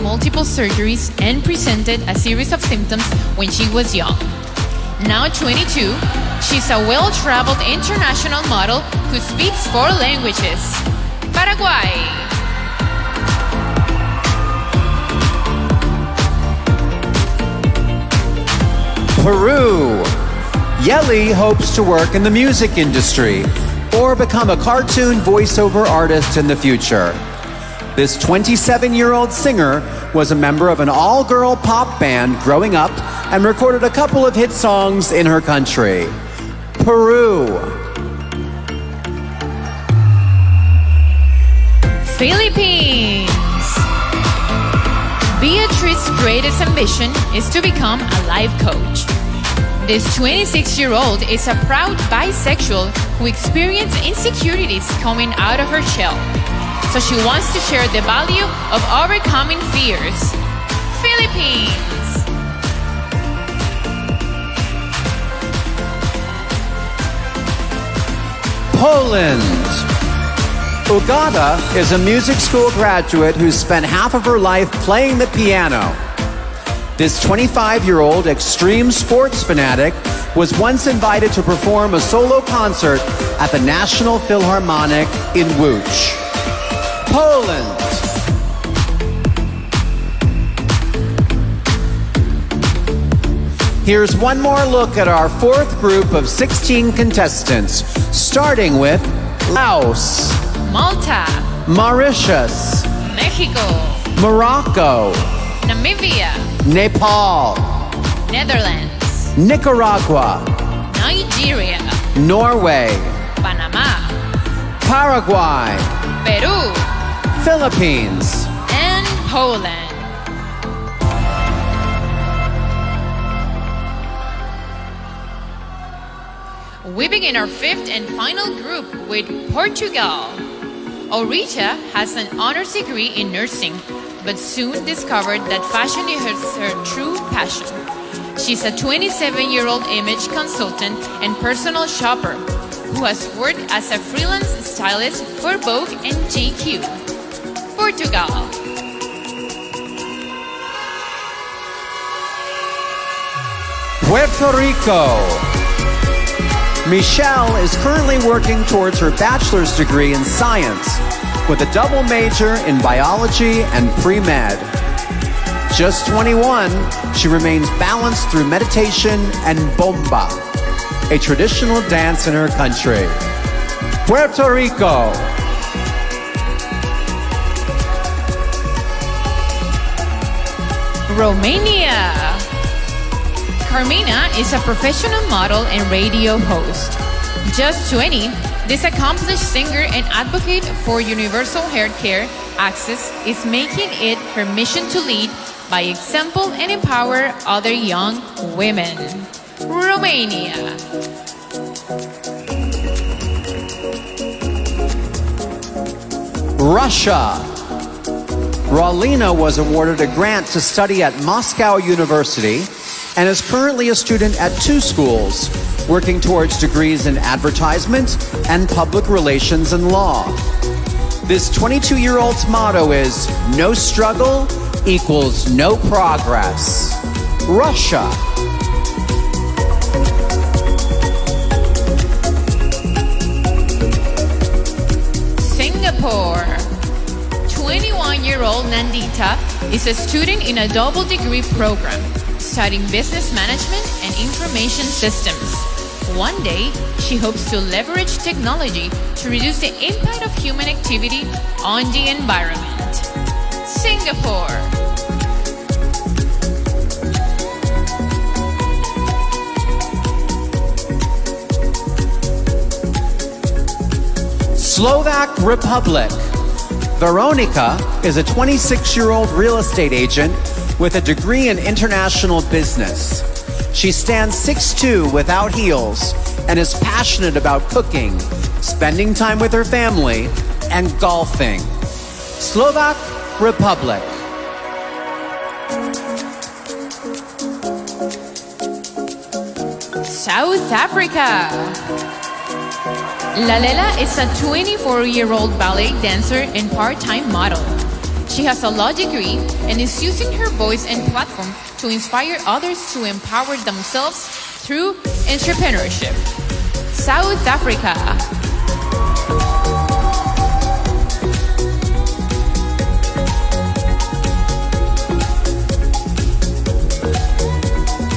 multiple surgeries and presented a series of symptoms when she was young. Now 22, she's a well-traveled international model who speaks 4 languages. Paraguay. Peru. Yeli hopes to work in the music industry or become a cartoon voiceover artist in the future. This 27-year-old singer was a member of an all-girl pop band growing up and recorded a couple of hit songs in her country. Peru. Philippines. Beatrice's greatest ambition is to become a life coach. This 26-year-old is a proud bisexual who experienced insecurities coming out of her shell. So she wants to share the value of overcoming fears. Philippines. Poland. Ugata is a music school graduate who spent half of her life playing the piano. This 25-year-old extreme sports fanatic was once invited to perform a solo concert at the National Philharmonic in Łódź. Poland. Here's one more look at our 4th group of 16 contestants, starting with Laos, Malta, Mauritius, Mexico, Morocco, Namibia, Nepal, Netherlands, Nicaragua, Nigeria, Norway, Panama, Paraguay, Peru, Philippines. and Poland. We begin our 5th and final group with Portugal. Orita has an honors degree in nursing, but soon discovered that fashion is her true passion. She's a 27-year-old image consultant and personal shopper who has worked as a freelance stylist for Vogue and GQ. Portugal. Puerto Rico. Michelle is currently working towards her bachelor's degree in science with a double major in biology and pre-med. Just 21, she remains balanced through meditation and bomba, a traditional dance in her country. Puerto Rico. Romania. Carmina is a professional model and radio host. Just 20, this accomplished singer and advocate for universal healthcare access is making it her mission to lead by example and empower other young women. Romania. Russia. Raulina was awarded a grant to study at Moscow University and is currently a student at 2 schools, working towards degrees in advertisement and public relations and law. This 22-year-old's motto is, no struggle equals no progress. Russia. Singapore. 21-year-old Nandita is a student in a double degree program, studying business management and information systems. One day, she hopes to leverage technology to reduce the impact of human activity on the environment. Singapore. Slovak Republic. Veronica is a 26-year-old real estate agent with a degree in international business. She stands 6'2" without heels and is passionate about cooking, spending time with her family, and golfing. Slovak Republic. South Africa. Lalela is a 24-year-old ballet dancer and part-time model. She has a law degree and is using her voice and platform to inspire others to empower themselves through entrepreneurship. South Africa.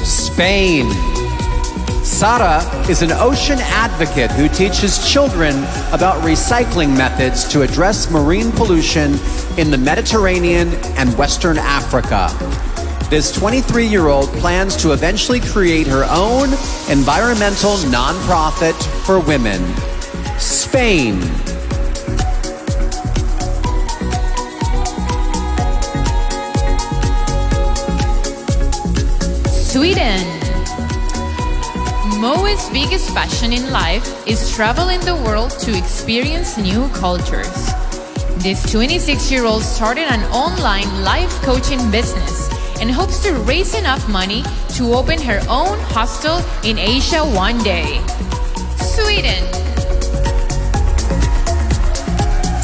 Spain. Sara is an ocean advocate who teaches children about recycling methods to address marine pollution in the Mediterranean and Western Africa. This 23-year-old plans to eventually create her own environmental nonprofit for women. Spain. Sweden. Moe's biggest passion in life is traveling the world to experience new cultures. This 26-year-old started an online life coaching business and hopes to raise enough money to open her own hostel in Asia one day. Sweden.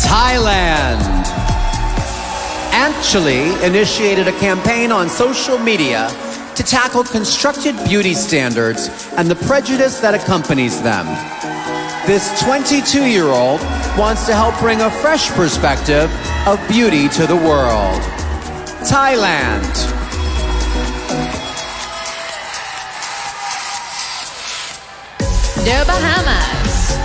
Thailand. Anjali initiated a campaign on social media to tackle constructed beauty standards and the prejudice that accompanies them. This 22-year-old wants to help bring a fresh perspective of beauty to the world. Thailand. The Bahamas.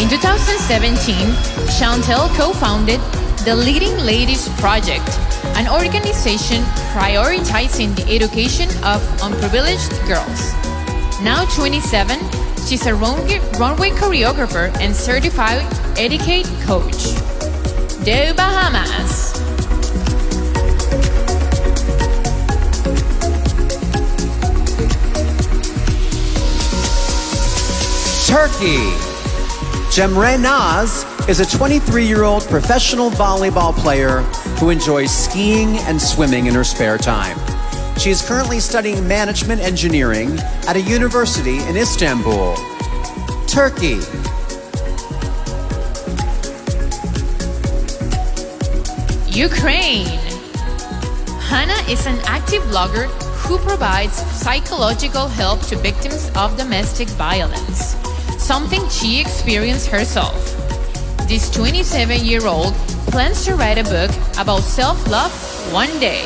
In 2017, Chantel co-founded the Leading Ladies Project, an organization prioritizing the education of unprivileged girls. Now 27, she's a runway choreographer and certified etiquette coach. The Bahamas. Turkey. Cemre Naz is a 23-year-old professional volleyball player who enjoys skiing and swimming in her spare time. She is currently studying management engineering at a university in Istanbul. Turkey. Ukraine. Hannah is an active blogger who provides psychological help to victims of domestic violence, something she experienced herself. This 27-year-old plans to write a book about self-love one day.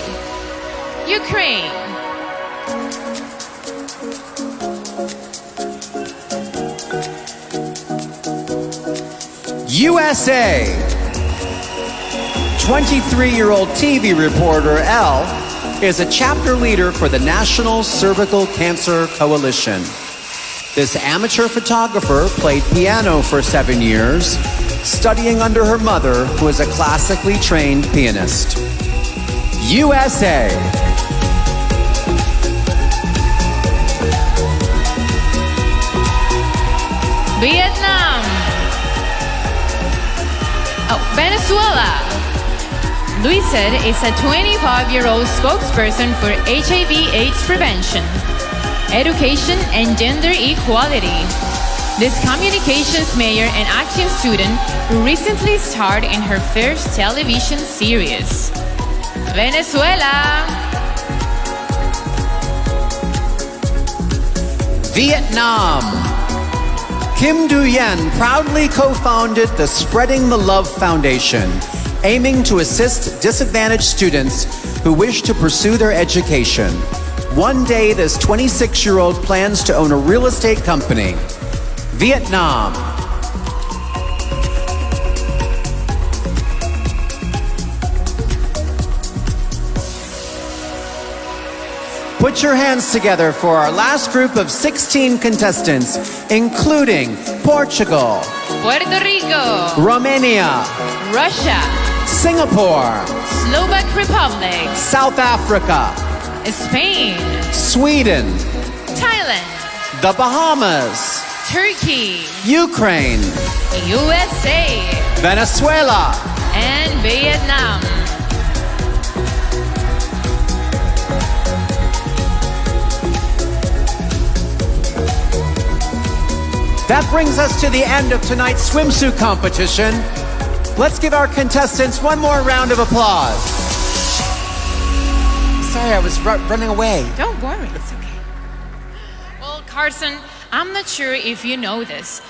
Ukraine. USA. 23-year-old TV reporter Elle is a chapter leader for the National Cervical Cancer Coalition. This amateur photographer played piano for 7 years, studying under her mother, who is a classically trained pianist. USA. Vietnam. Venezuela. Luised is a 25-year-old spokesperson for HIV/AIDS prevention, education, and gender equality. This communications major and acting student recently starred in her first television series. Venezuela. Vietnam. Kim Du-yen proudly co-founded the Spreading the Love Foundation, aiming to assist disadvantaged students who wish to pursue their education. One day, this 26-year-old plans to own a real estate company. Vietnam. Put your hands together for our last group of 16 contestants, including Portugal, Puerto Rico, Romania, Russia, Singapore, Slovak Republic, South Africa, Spain, Sweden, Thailand, the Bahamas, Turkey, Ukraine, USA, Venezuela, and Vietnam. That brings us to the end of tonight's swimsuit competition. Let's give our contestants one more round of applause. Sorry, I was running away. Don't worry, it's okay. Well, Carson, I'm not sure if you know this,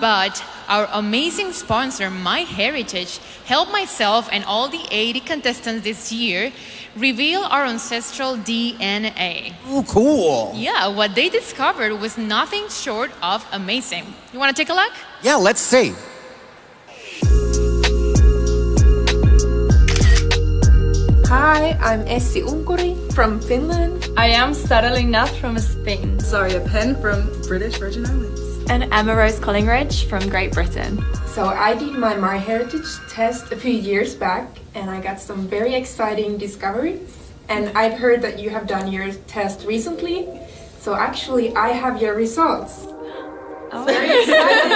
but our amazing sponsor, MyHeritage, helped myself and all the 80 contestants this year reveal our ancestral DNA. Oh, cool. Yeah, what they discovered was nothing short of amazing. You want to take a look? Yeah, let's see. Hi, I'm Essi Unkuri from Finland. I am Sara Lignat from Spain. Zaria Penn from British Virgin Islands. And Emma Rose Collingridge from Great Britain. So I did my MyHeritage test a few years back and I got some very exciting discoveries. And I've heard that you have done your test recently. So actually I have your results. Oh. Very excited,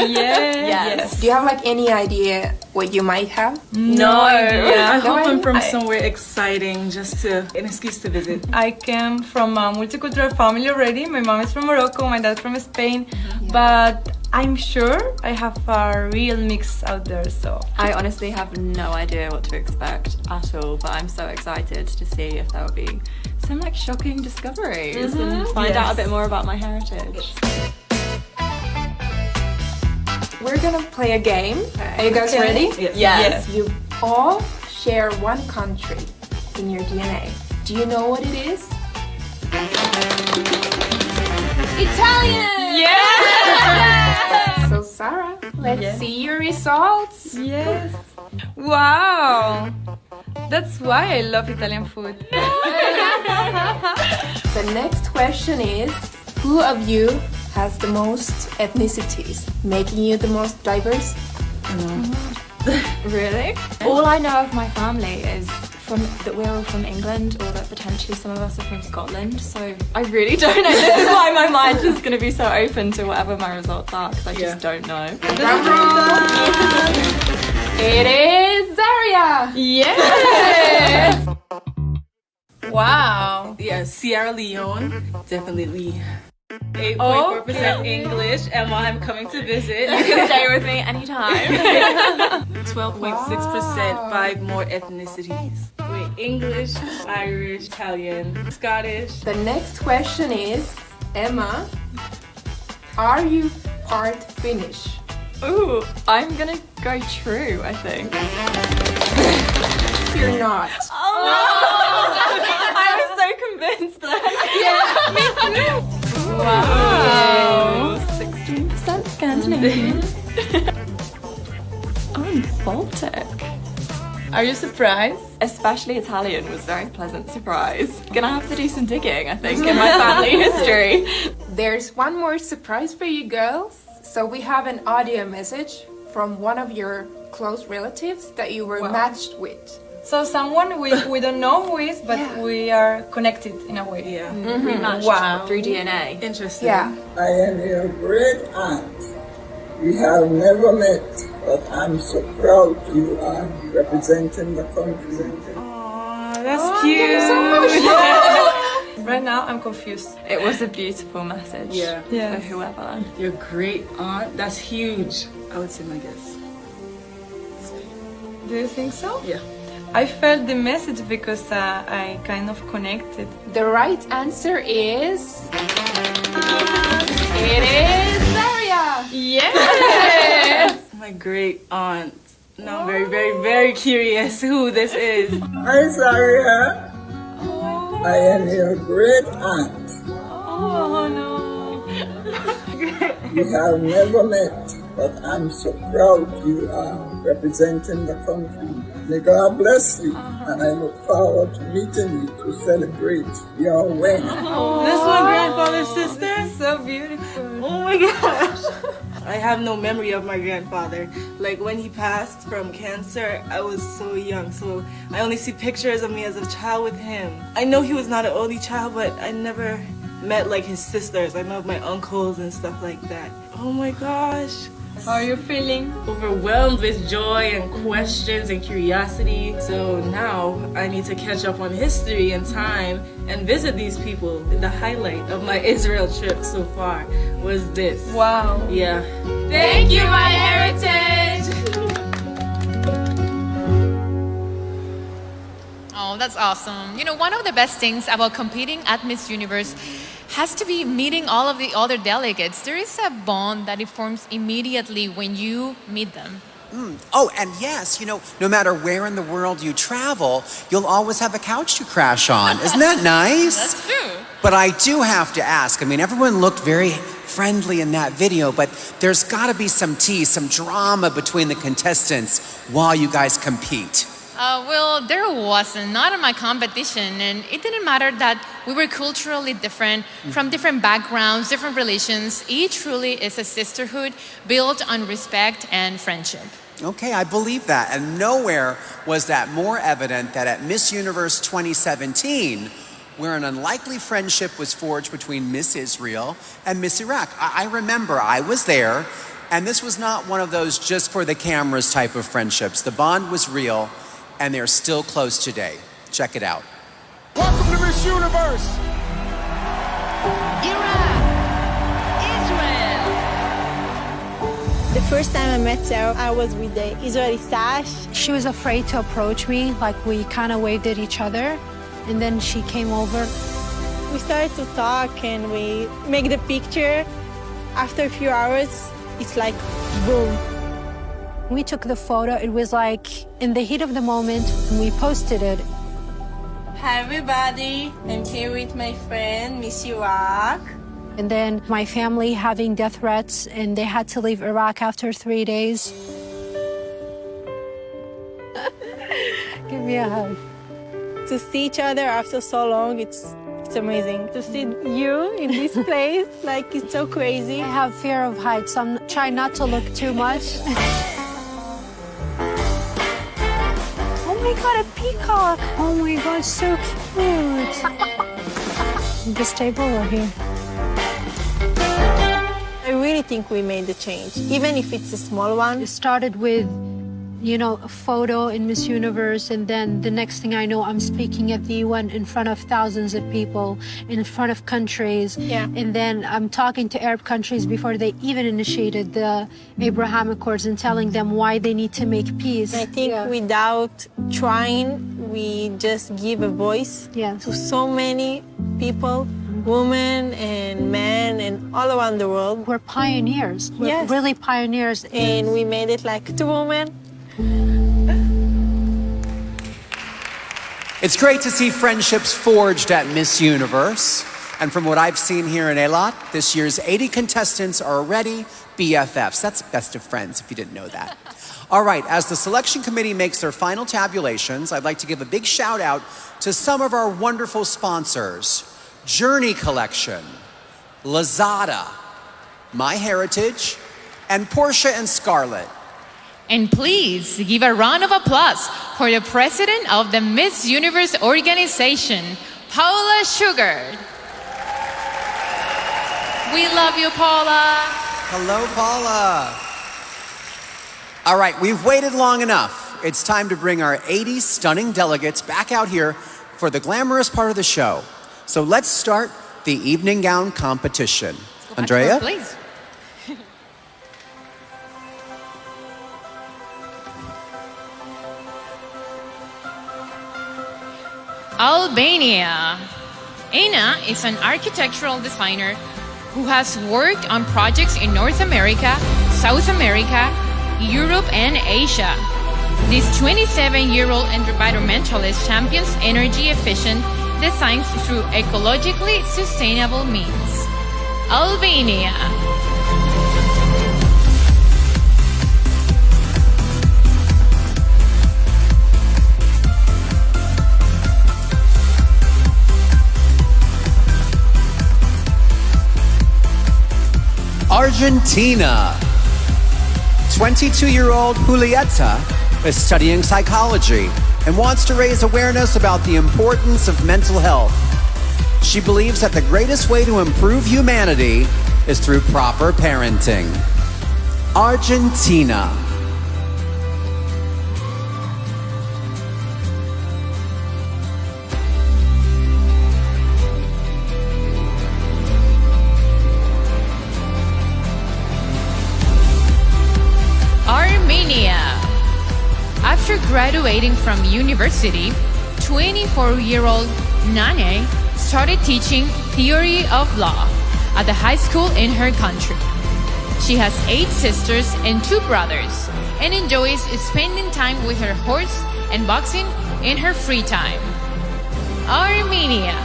yeah? Yes. Do you have like any idea what you might have? No idea. I hope I'm from I- somewhere exciting, just an excuse to visit. I came from a multicultural family already. My mom is from Morocco, my dad from Spain. But I'm sure I have a real mix out there, so. I honestly have no idea what to expect at all, but I'm so excited to see if there will be some like shocking discoveries and find out a bit more about my heritage. We're gonna play a game. Are you guys ready? Yes. You all share one country in your DNA. Do you know what it is? Italian! Yeah! So Sarah, let's see your results. Yes. Wow. That's why I love Italian food. The next question is, who of you has the most ethnicities, making you the most diverse? Really? All I know of my family is that we're all from England, or that potentially some of us are from Scotland. So I really don't know. This is why my mind is going to be so open to whatever my results are, because I just don't know. It is Zaria! Yes! Wow. Yeah, Sierra Leone, definitely. 8.4% English. Emma, I'm coming to visit. You can stay with me anytime. 12.6%, 5 more ethnicities. Wait, English, Irish, Italian, Scottish. The next question is, Emma, are you part Finnish? Ooh, I'm gonna go true, I think. You're not. I was so convinced that. Wow. 16% Scandinavian. I'm Baltic. Are you surprised? Especially Italian was a very pleasant surprise. Gonna have to do some digging, I think, in my family history. There's one more surprise for you girls. So we have an audio message from one of your close relatives that you were matched with. So someone we don't know who is, but we are connected in a way. Yeah. We matched Wow. through DNA. Interesting. Yeah. I am your great aunt. We have never met, but I'm so proud you are representing the country. Aw, that's cute. Right now I'm confused. It was a beautiful message. Yeah. Yes. For whoever. Your great aunt, that's huge. I would say my guess. Do you think so? Yeah. I felt the message because I kind of connected. The right answer is... It is Zaria! Yes! My great aunt. Now I'm very, very, very curious who this is. Hi, Zaria. I am your great aunt. Oh no. We have never met, but I'm so proud you are representing the country. May God bless you, and I look forward to meeting you to celebrate your win. That's my grandfather's sister. So beautiful. Oh my gosh. I have no memory of my grandfather. Like when he passed from cancer, I was so young, so I only see pictures of me as a child with him. I know he was not an only child, but I never met like his sisters. I know of my uncles and stuff like that. Oh my gosh. How are you feeling? Overwhelmed with joy and questions and curiosity. So now I need to catch up on history and time and visit these people. The highlight of my Israel trip so far was this. Wow. Yeah. Thank you, MyHeritage! Oh, that's awesome. You know, one of the best things about competing at Miss Universe has to be meeting all of the other delegates. There is a bond that it forms immediately when you meet them. Oh, and yes, no matter where in the world you travel, you'll always have a couch to crash on. Isn't that nice? That's true. But I do have to ask, everyone looked very friendly in that video, but there's gotta be some tea, some drama between the contestants while you guys compete. Well, there wasn't, not in my competition, and it didn't matter that we were culturally different, from different backgrounds, different religions. Each truly is a sisterhood built on respect and friendship. Okay, I believe that, and nowhere was that more evident than at Miss Universe 2017, where an unlikely friendship was forged between Miss Israel and Miss Iraq. I remember, I was there, and this was not one of those just for the cameras type of friendships. The bond was real, and they're still close today. Check it out. Welcome to Miss Universe. Iraq, Israel. The first time I met Sarah, I was with the Israeli sash. She was afraid to approach me, like we kind of waved at each other, and then she came over. We started to talk and we make the picture. After a few hours, it's like boom. We took the photo. It was like in the heat of the moment, and we posted it. Hi everybody, I'm here with my friend, Miss Iraq. And then my family having death threats, and they had to leave Iraq after 3 days. Give me a hug. To see each other after so long, it's amazing. To see you in this place, like it's so crazy. I have fear of heights, so I'm trying not to look too much. Oh my God, a peacock. Oh my God, so cute. This table or here? I really think we made the change, even if it's a small one. It started with, a photo in Miss Universe, and then the next thing I know, I'm speaking at the UN in front of thousands of people, in front of countries. Yeah. And then I'm talking to Arab countries before they even initiated the Abraham Accords and telling them why they need to make peace. I think without trying, we just give a voice to so many people, women and men and all around the world. We're pioneers. We're really pioneers. And we made it like 2 women. It's great to see friendships forged at Miss Universe. And from what I've seen here in Eilat, this year's 80 contestants are already BFFs. That's best of friends, if you didn't know that. All right, as the selection committee makes their final tabulations, I'd like to give a big shout out to some of our wonderful sponsors. Journey Collection, Lazada, MyHeritage, and Portia and Scarlett. And please give a round of applause for the president of the Miss Universe organization, Paula Sugar. We love you, Paula. Hello, Paula. All right, we've waited long enough. It's time to bring our 80 stunning delegates back out here for the glamorous part of the show. So let's start the evening gown competition. Andrea? Please. Albania. Anna is an architectural designer who has worked on projects in North America, South America, Europe, and Asia. This 27-year-old environmentalist champions energy-efficient designs through ecologically sustainable means. Albania. Argentina. 22-year-old Julieta is studying psychology and wants to raise awareness about the importance of mental health. She believes that the greatest way to improve humanity is through proper parenting. Argentina. Armenia. After graduating from university, 24-year-old Nane started teaching theory of law at the high school in her country. She has 8 sisters and 2 brothers and enjoys spending time with her horse and boxing in her free time. Armenia.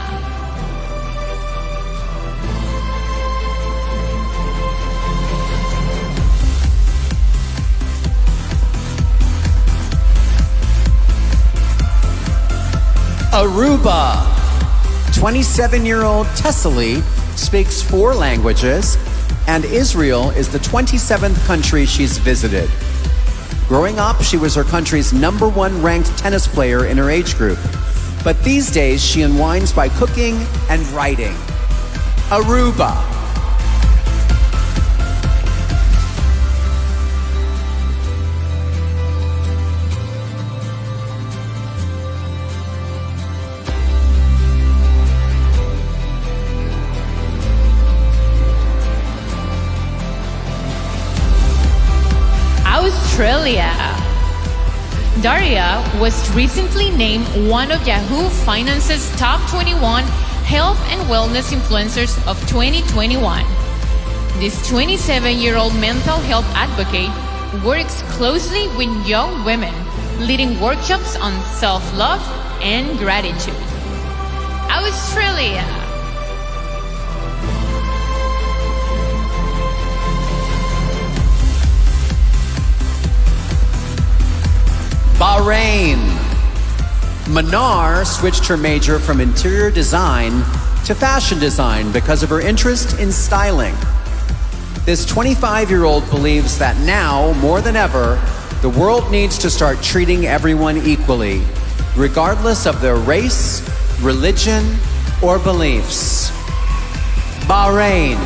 Aruba. 27-year-old Tessely speaks 4 languages, and Israel is the 27th country she's visited. Growing up, she was her country's #1 ranked tennis player in her age group. But these days, she unwinds by cooking and writing. Aruba. Australia. Daria was recently named one of Yahoo Finance's top 21 health and wellness influencers of 2021. This 27-year-old mental health advocate works closely with young women, leading workshops on self-love and gratitude. Australia. Bahrain. Manar switched her major from interior design to fashion design because of her interest in styling. This 25-year-old believes that now, more than ever, the world needs to start treating everyone equally, regardless of their race, religion, or beliefs. Bahrain.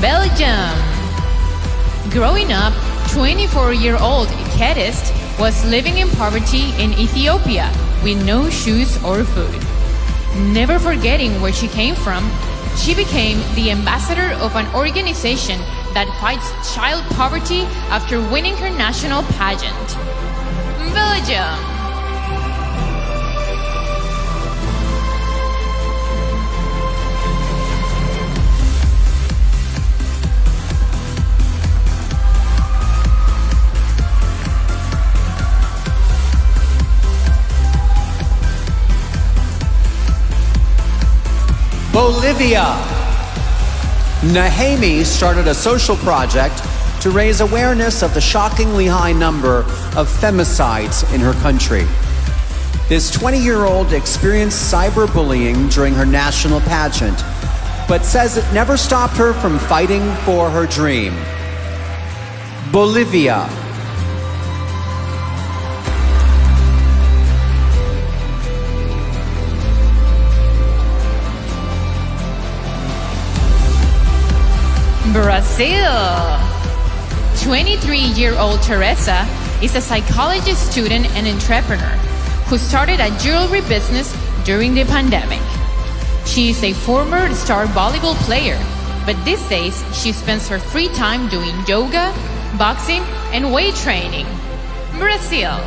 Belgium. Growing up, 24-year-old Kedist was living in poverty in Ethiopia with no shoes or food. Never forgetting where she came from, she became the ambassador of an organization that fights child poverty after winning her national pageant. Belgium. Bolivia. Nahemi started a social project to raise awareness of the shockingly high number of femicides in her country. This 20-year-old experienced cyberbullying during her national pageant, but says it never stopped her from fighting for her dream. Bolivia. Brazil. 23-year-old Teresa is a psychology student and entrepreneur who started a jewelry business during the pandemic. She is a former star volleyball player, but these days she spends her free time doing yoga, boxing, and weight training. Brazil.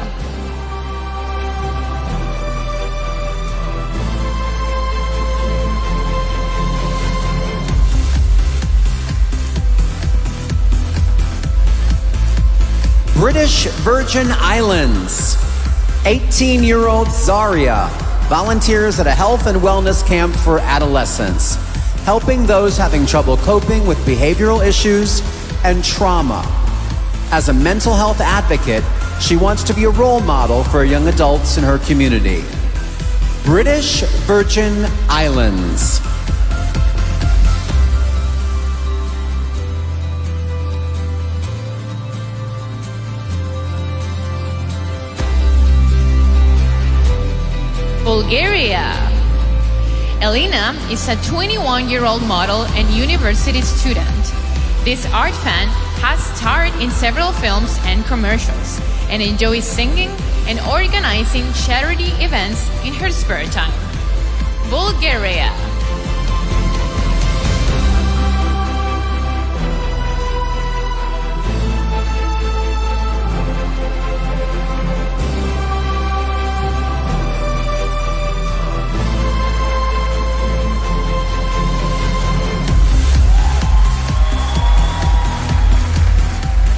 British Virgin Islands. 18-year-old Zaria volunteers at a health and wellness camp for adolescents, helping those having trouble coping with behavioral issues and trauma. As a mental health advocate, she wants to be a role model for young adults in her community. British Virgin Islands. Bulgaria. Elena is a 21-year-old model and university student. This art fan has starred in several films and commercials and enjoys singing and organizing charity events in her spare time. Bulgaria.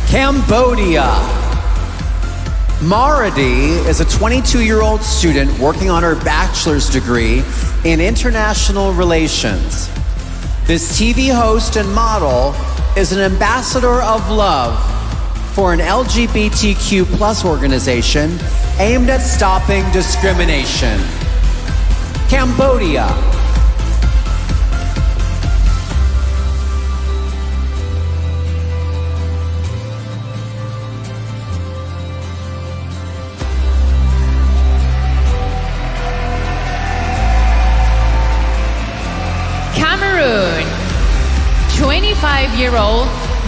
Cambodia. Maradi is a 22-year-old student working on her bachelor's degree in international relations. This TV host and model is an ambassador of love for an LGBTQ plus organization aimed at stopping discrimination. Cambodia. Cameroon. 25-year-old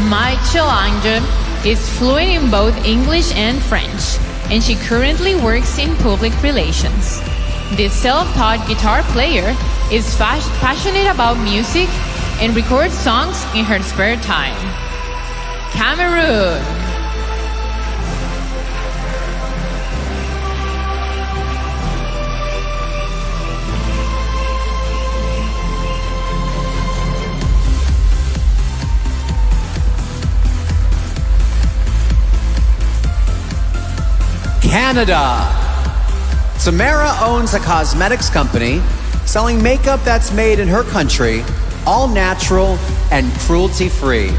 Mai Chilange is fluent in both English and French, and she currently works in public relations. This self-taught guitar player is passionate about music and records songs in her spare time. Cameroon. Canada. Samara owns a cosmetics company selling makeup that's made in her country, all natural and cruelty-free.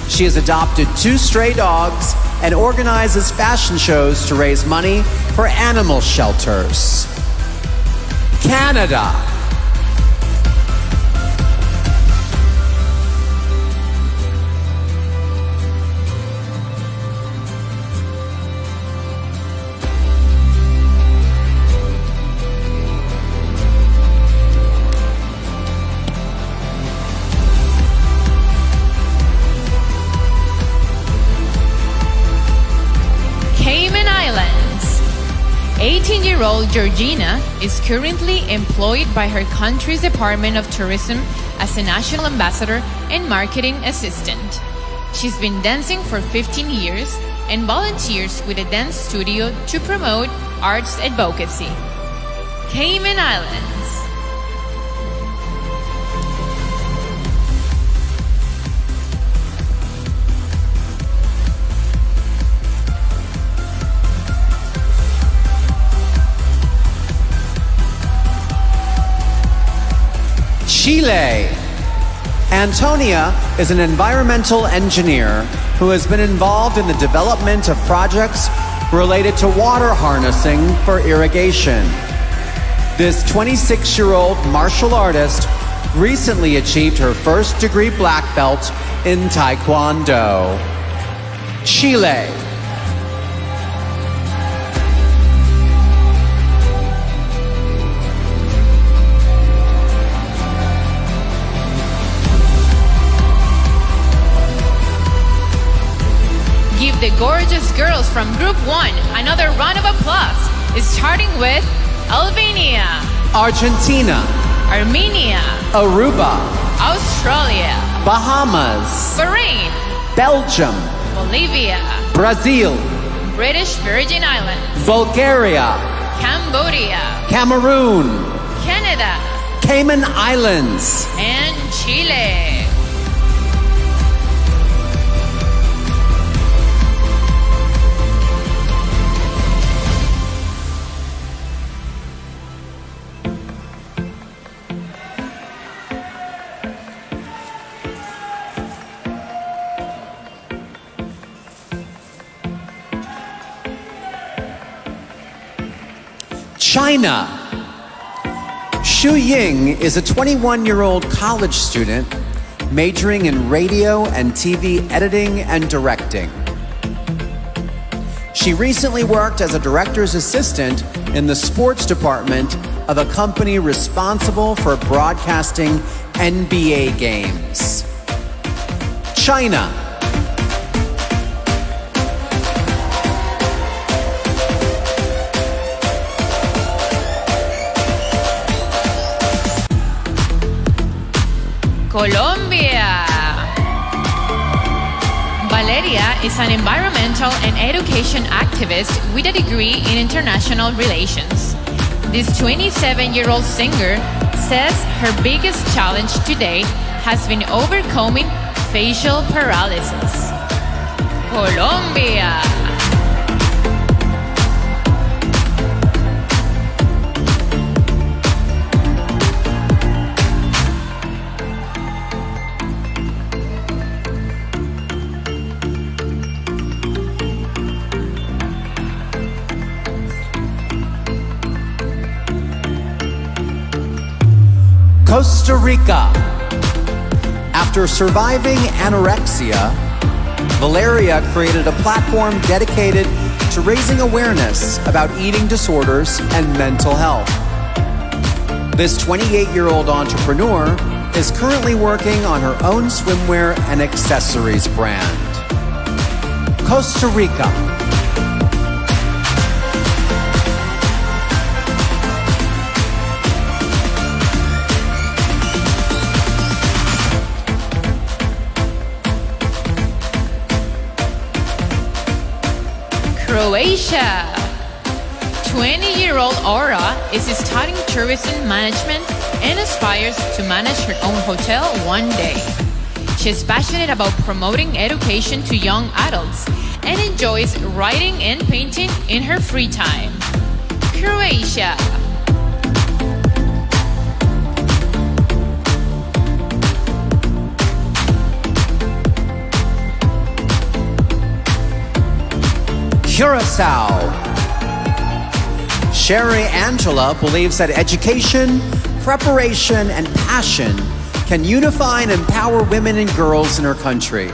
She has adopted 2 stray dogs and organizes fashion shows to raise money for animal shelters. Canada. Cayman Islands. 18-year-old Georgina is currently employed by her country's Department of Tourism as a national ambassador and marketing assistant. She's been dancing for 15 years and volunteers with a dance studio to promote arts advocacy. Cayman Islands. Chile. Antonia is an environmental engineer who has been involved in the development of projects related to water harnessing for irrigation. This 26-year-old martial artist recently achieved her first degree black belt in Taekwondo. Chile. Give the gorgeous girls from Group 1 another round of applause, starting with Albania, Argentina, Armenia, Aruba, Australia, Bahamas, Bahrain, Belgium, Bolivia, Brazil, British Virgin Islands, Bulgaria, Cambodia, Cameroon, Canada, Cayman Islands, and Chile. China. Xu Ying is a 21-year-old college student majoring in radio and TV editing and directing. She recently worked as a director's assistant in the sports department of a company responsible for broadcasting NBA games. China. is an environmental and education activist with a degree in international relations. This 27-year-old singer says her biggest challenge to date has been overcoming facial paralysis. Colombia! Costa Rica. After surviving anorexia, Valeria created a platform dedicated to raising awareness about eating disorders and mental health. This 28-year-old entrepreneur is currently working on her own swimwear and accessories brand. Costa Rica. Croatia. 20-year-old Aura is studying tourism management and aspires to manage her own hotel one day. She's passionate about promoting education to young adults and enjoys writing and painting in her free time. Croatia. Curacao. Sherry Angela believes that education, preparation, and passion can unify and empower women and girls in her country.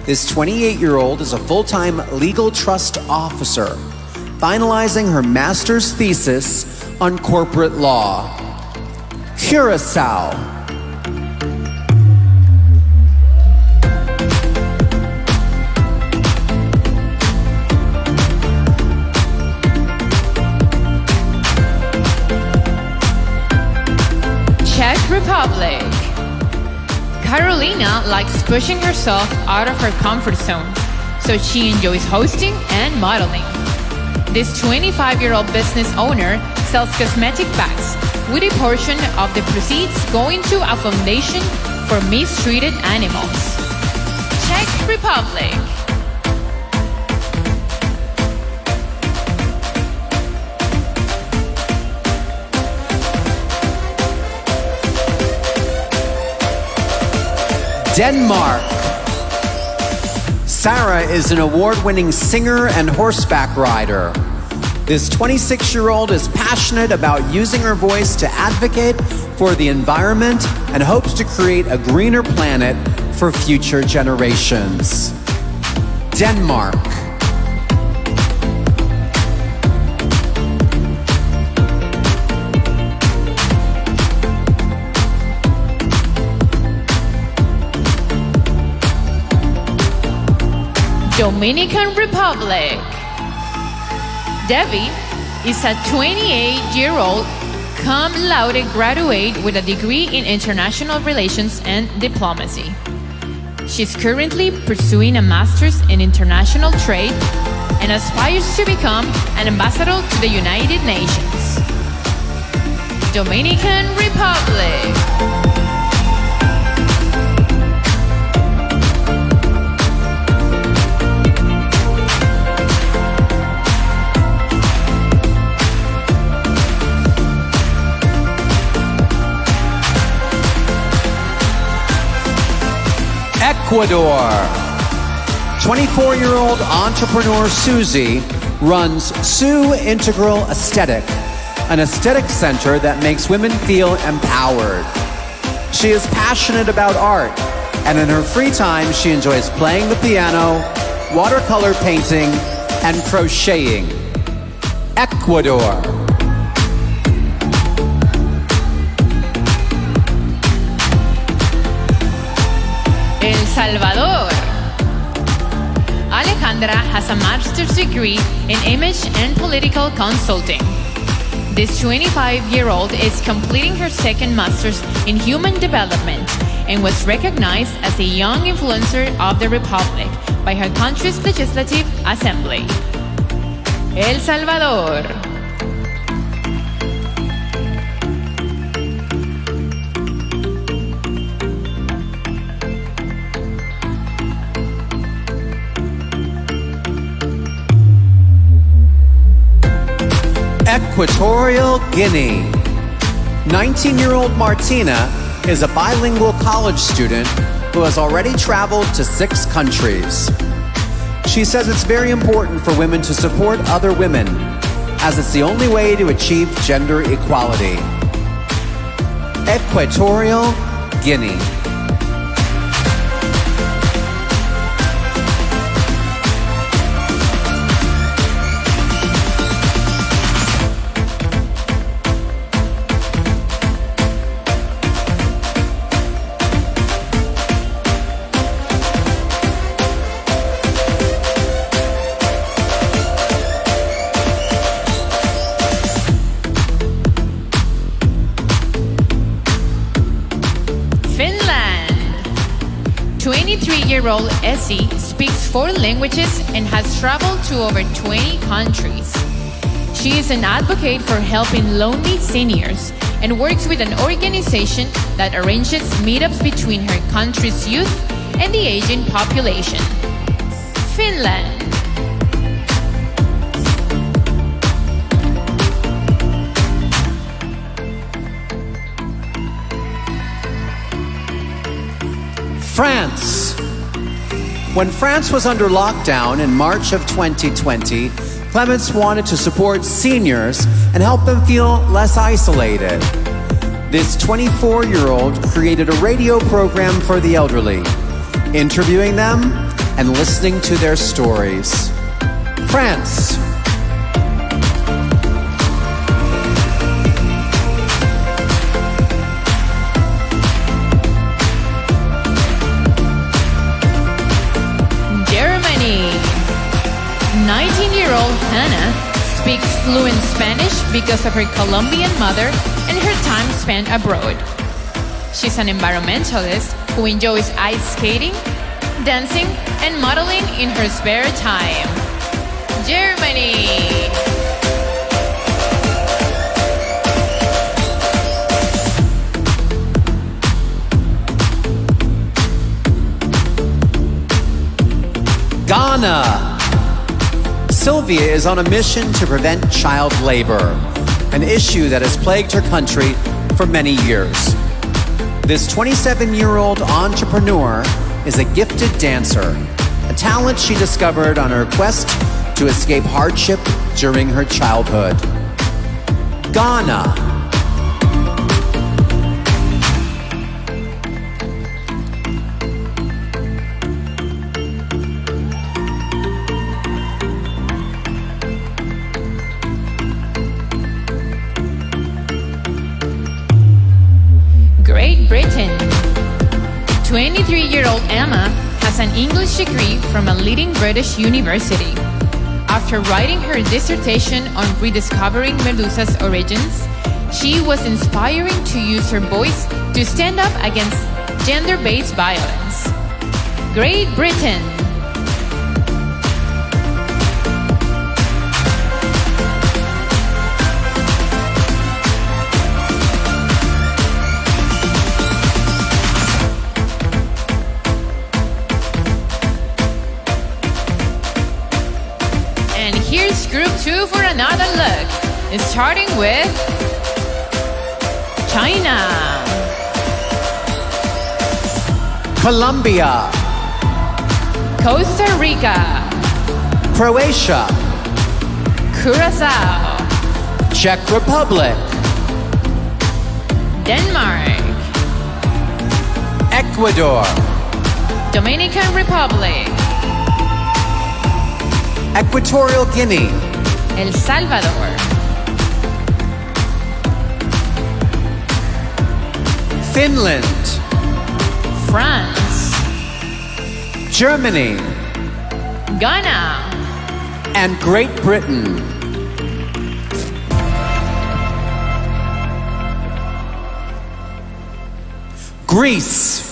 This 28-year-old is a full-time legal trust officer, finalizing her master's thesis on corporate law. Curacao. Czech Republic. Carolina likes pushing herself out of her comfort zone, so she enjoys hosting and modeling. This 25-year-old business owner sells cosmetic bags, with a portion of the proceeds going to a foundation for mistreated animals. Czech Republic. Denmark. Sarah is an award-winning singer and horseback rider. This 26-year-old is passionate about using her voice to advocate for the environment and hopes to create a greener planet for future generations. Denmark. Dominican Republic. Debbie is a 28-year-old cum laude graduate with a degree in international relations and diplomacy. She's currently pursuing a master's in international trade and aspires to become an ambassador to the United Nations. Dominican Republic. Ecuador. 24-year-old entrepreneur Susie runs Sue Integral Aesthetic, an aesthetic center that makes women feel empowered. She is passionate about art, and in her free time, she enjoys playing the piano, watercolor painting, and crocheting. Ecuador. El Salvador. Alejandra has a master's degree in image and political consulting. This 25-year-old is completing her second master's in human development and was recognized as a young influencer of the Republic by her country's legislative assembly. El Salvador. Equatorial Guinea. 19-year-old Martina is a bilingual college student who has already traveled to 6 countries. She says it's very important for women to support other women, as it's the only way to achieve gender equality. Equatorial Guinea. Finland. 23-year-old Essie speaks 4 languages and has traveled to over 20 countries. She is an advocate for helping lonely seniors and works with an organization that arranges meetups between her country's youth and the aging population. Finland. France. When France was under lockdown in March of 2020, Clements wanted to support seniors and help them feel less isolated. This 24-year-old created a radio program for the elderly, interviewing them and listening to their stories. France. Germany. 19-year-old Hannah speaks fluent Spanish because of her Colombian mother and her time spent abroad. She's an environmentalist who enjoys ice skating, dancing, and modeling in her spare time. Germany. Ghana. Sylvia is on a mission to prevent child labor, an issue that has plagued her country for many years. This 27-year-old entrepreneur is a gifted dancer, a talent she discovered on her quest to escape hardship during her childhood. Ghana. Great Britain. 23-year-old Emma has an English degree from a leading British university. After writing her dissertation on rediscovering Medusa's origins, she was inspiring to use her voice to stand up against gender-based violence. Great Britain. And here's Group 2 for another look, starting with China. Colombia. Costa Rica. Croatia. Curacao. Czech Republic. Denmark. Ecuador. Dominican Republic. Equatorial Guinea. El Salvador. Finland. France. Germany. Ghana. And Great Britain. Greece.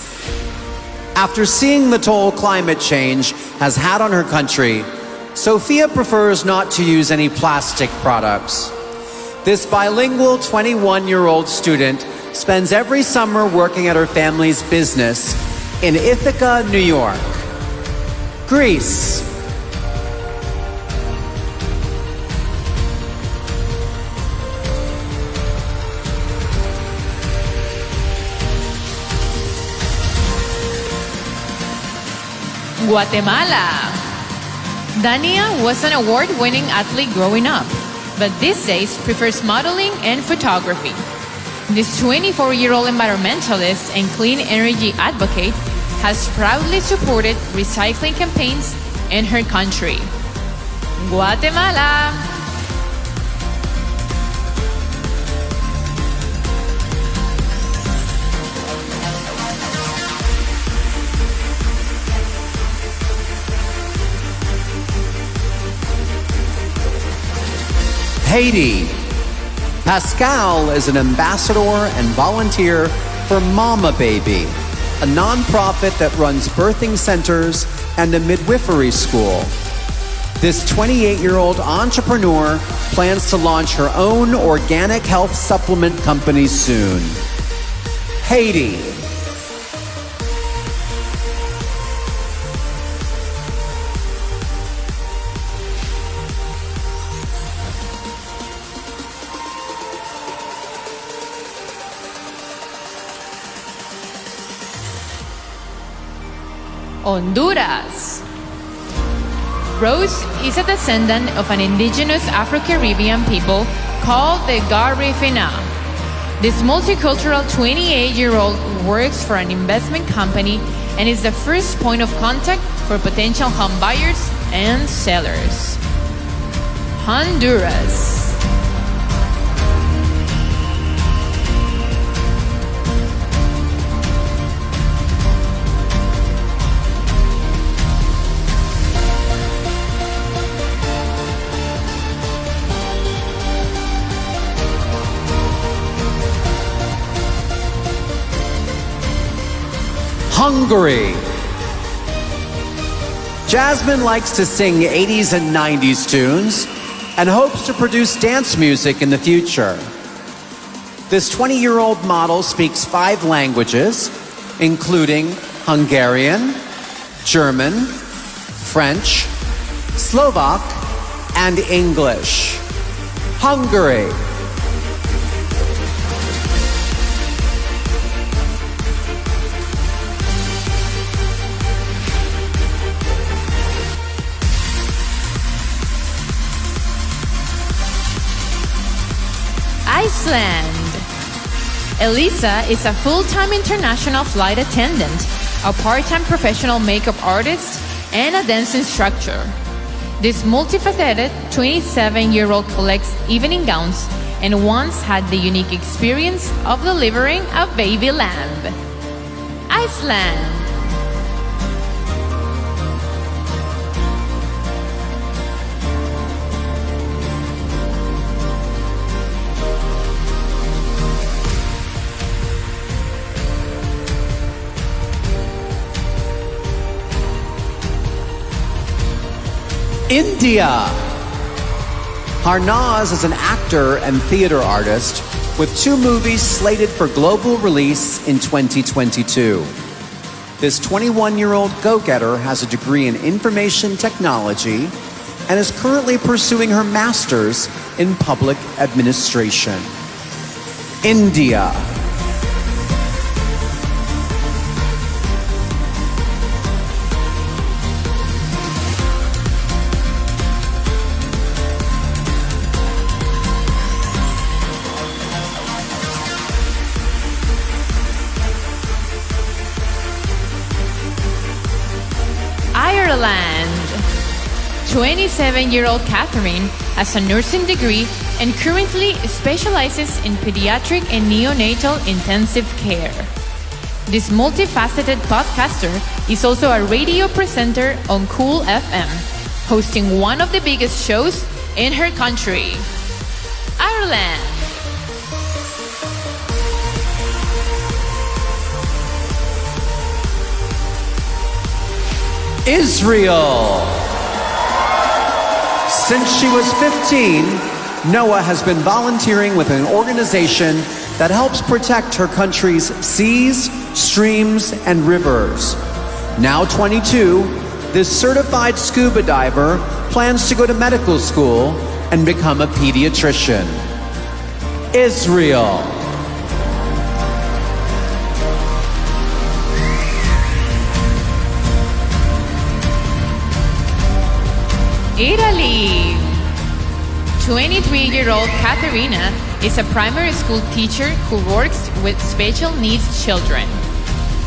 After seeing the toll climate change has had on her country, Sophia prefers not to use any plastic products. This bilingual 21-year-old student spends every summer working at her family's business in Ithaca, New York. Greece. Guatemala. Dania was an award-winning athlete growing up, but these days prefers modeling and photography. This 24-year-old environmentalist and clean energy advocate has proudly supported recycling campaigns in her country. Guatemala. Haiti. Pascal is an ambassador and volunteer for Mama Baby, a nonprofit that runs birthing centers and a midwifery school. This 28-year-old entrepreneur plans to launch her own organic health supplement company soon. Haiti. Honduras. Rose is a descendant of an indigenous Afro-Caribbean people called the Garifuna. This multicultural 28-year-old works for an investment company and is the first point of contact for potential home buyers and sellers. Honduras. Hungary. Jasmine likes to sing 80s and 90s tunes and hopes to produce dance music in the future. This 20-year-old model speaks 5 languages, including Hungarian, German, French, Slovak, and English. Hungary. Iceland. Elisa is a full-time international flight attendant, a part-time professional makeup artist, and a dance instructor. This multifaceted 27-year-old collects evening gowns and once had the unique experience of delivering a baby lamb. Iceland. India. Harnaz is an actor and theater artist with 2 movies slated for global release in 2022. This 21-year-old go-getter has a degree in information technology and is currently pursuing her master's in public administration. India. Ireland. 27-year-old Catherine has a nursing degree and currently specializes in pediatric and neonatal intensive care. This multifaceted podcaster is also a radio presenter on Cool FM, hosting one of the biggest shows in her country. Ireland. Israel. Since she was 15, Noah has been volunteering with an organization that helps protect her country's seas, streams, and rivers. Now 22, this certified scuba diver plans to go to medical school and become a pediatrician. Israel. Italy. 23-year-old Caterina is a primary school teacher who works with special needs children.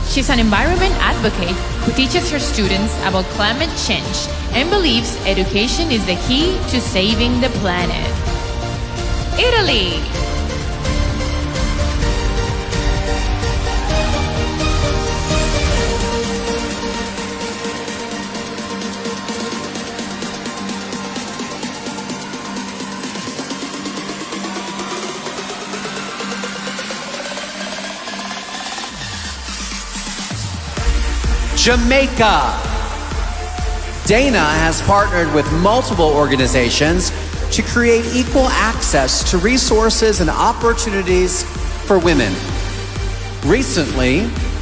She's an environment advocate who teaches her students about climate change and believes education is the key to saving the planet. Italy. Jamaica. Dana has partnered with multiple organizations to create equal access to resources and opportunities for women. Recently,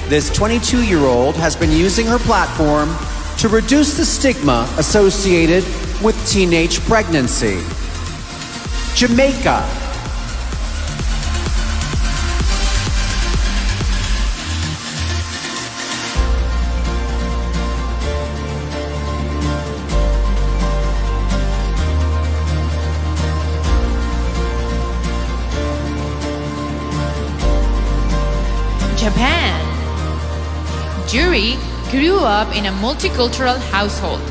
this 22-year-old has been using her platform to reduce the stigma associated with teenage pregnancy. Jamaica. Japan. Yuri grew up in a multicultural household,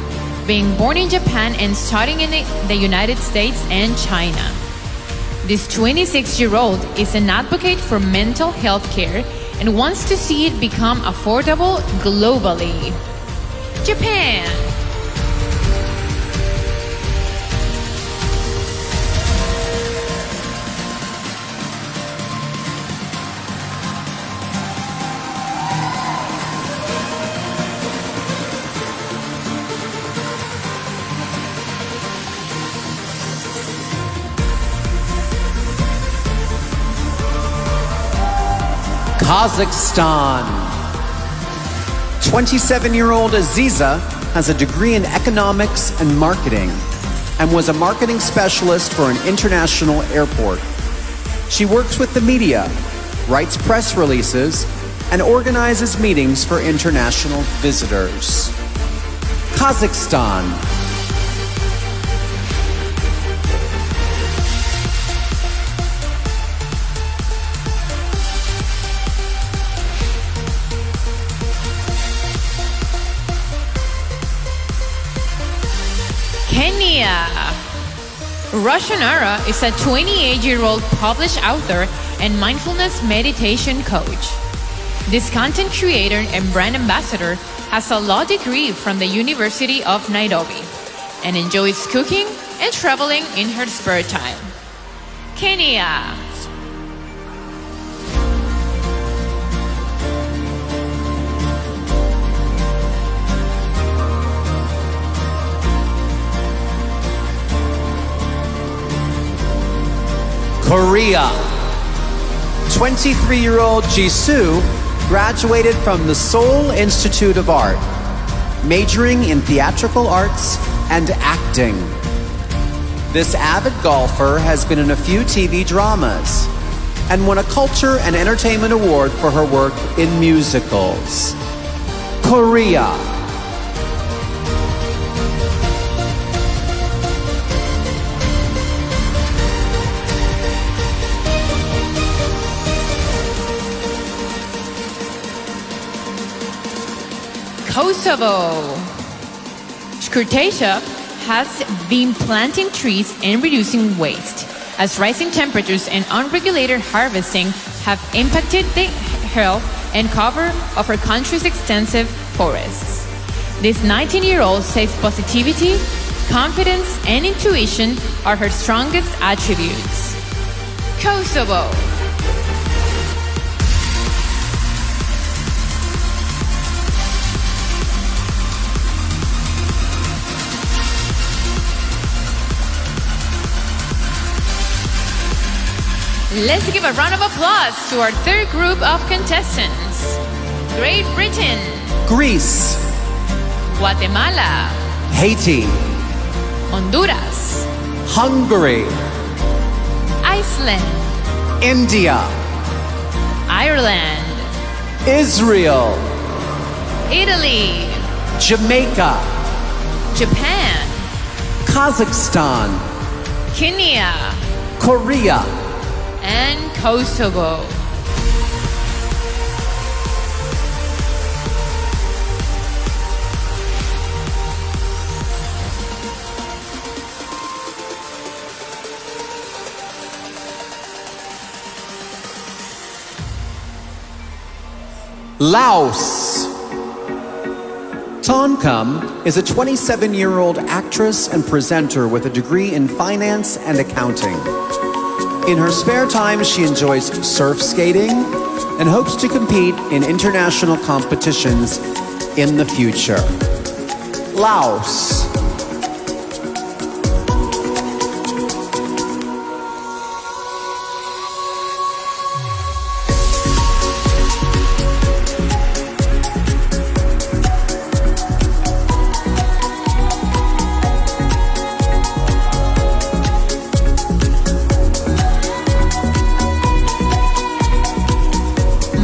being born in Japan and studying in the United States and China. This 26-year-old is an advocate for mental health care and wants to see it become affordable globally. Japan. Kazakhstan. 27-year-old Aziza has a degree in economics and marketing and was a marketing specialist for an international airport. She works with the media, writes press releases, and organizes meetings for international visitors. Kazakhstan. Kenya. Roshanara is a 28-year-old published author and mindfulness meditation coach. This content creator and brand ambassador has a law degree from the University of Nairobi and enjoys cooking and traveling in her spare time. Kenya. Korea. 23-year-old Jisoo graduated from the Seoul Institute of Art, majoring in theatrical arts and acting. This avid golfer has been in a few TV dramas and won a Culture and Entertainment Award for her work in musicals. Korea. Kosovo. Skurtatia has been planting trees and reducing waste, as rising temperatures and unregulated harvesting have impacted the health and cover of her country's extensive forests. This 19-year-old says positivity, confidence, and intuition are her strongest attributes. Kosovo. Let's give a round of applause to our third group of contestants. Great Britain, Greece, Guatemala, Haiti, Honduras, Hungary, Iceland, India, Ireland, Israel, Italy, Jamaica, Japan, Kazakhstan, Kenya, Korea, and Kosovo. Laos. Ton Kum is a 27-year-old actress and presenter with a degree in finance and accounting. In her spare time, she enjoys surf skating and hopes to compete in international competitions in the future. Laos.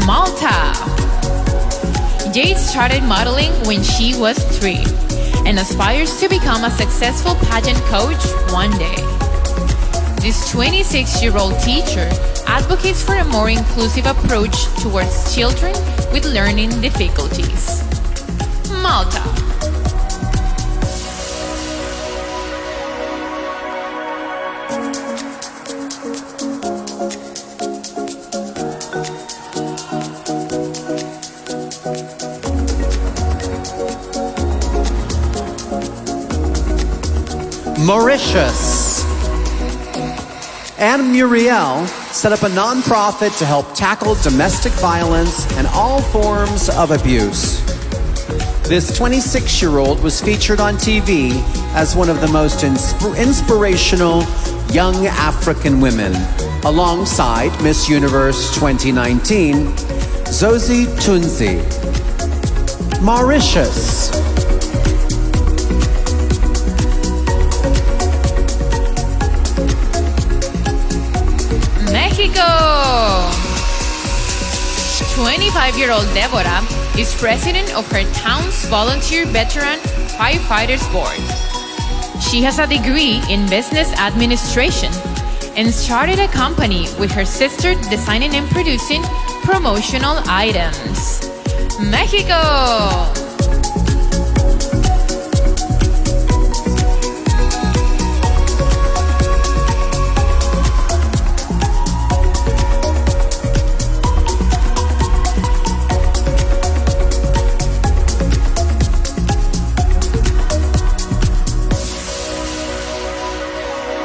Malta. Jade started modeling when she was 3 and aspires to become a successful pageant coach one day. This 26-year-old teacher advocates for a more inclusive approach towards children with learning difficulties. Malta. Mauritius. Anne Muriel set up a nonprofit to help tackle domestic violence and all forms of abuse. This 26-year-old was featured on TV as one of the most inspirational young African women, alongside Miss Universe 2019, Zosie Tunzi. Mauritius. Mexico! 25-year-old Deborah is president of her town's volunteer veteran firefighters board. She has a degree in business administration and started a company with her sister designing and producing promotional items. Mexico!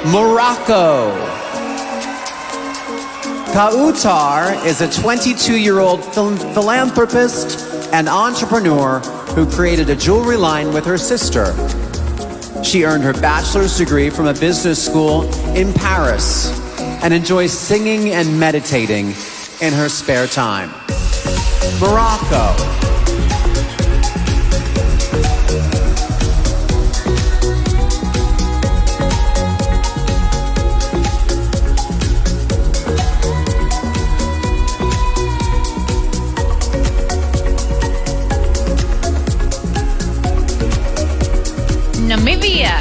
Morocco. Kautar is a 22-year-old philanthropist and entrepreneur who created a jewelry line with her sister. She earned her bachelor's degree from a business school in Paris and enjoys singing and meditating in her spare time. Morocco. Namibia.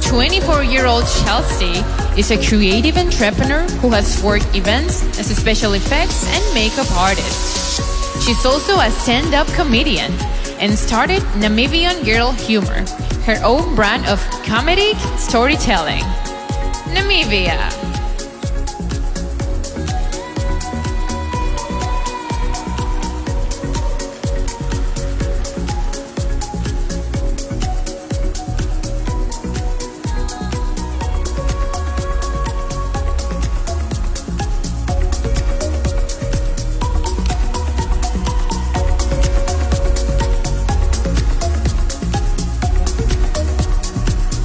24-year-old Chelsea is a creative entrepreneur who has worked events as a special effects and makeup artist. She's also a stand-up comedian and started Namibian Girl Humor, her own brand of comedic storytelling. Namibia.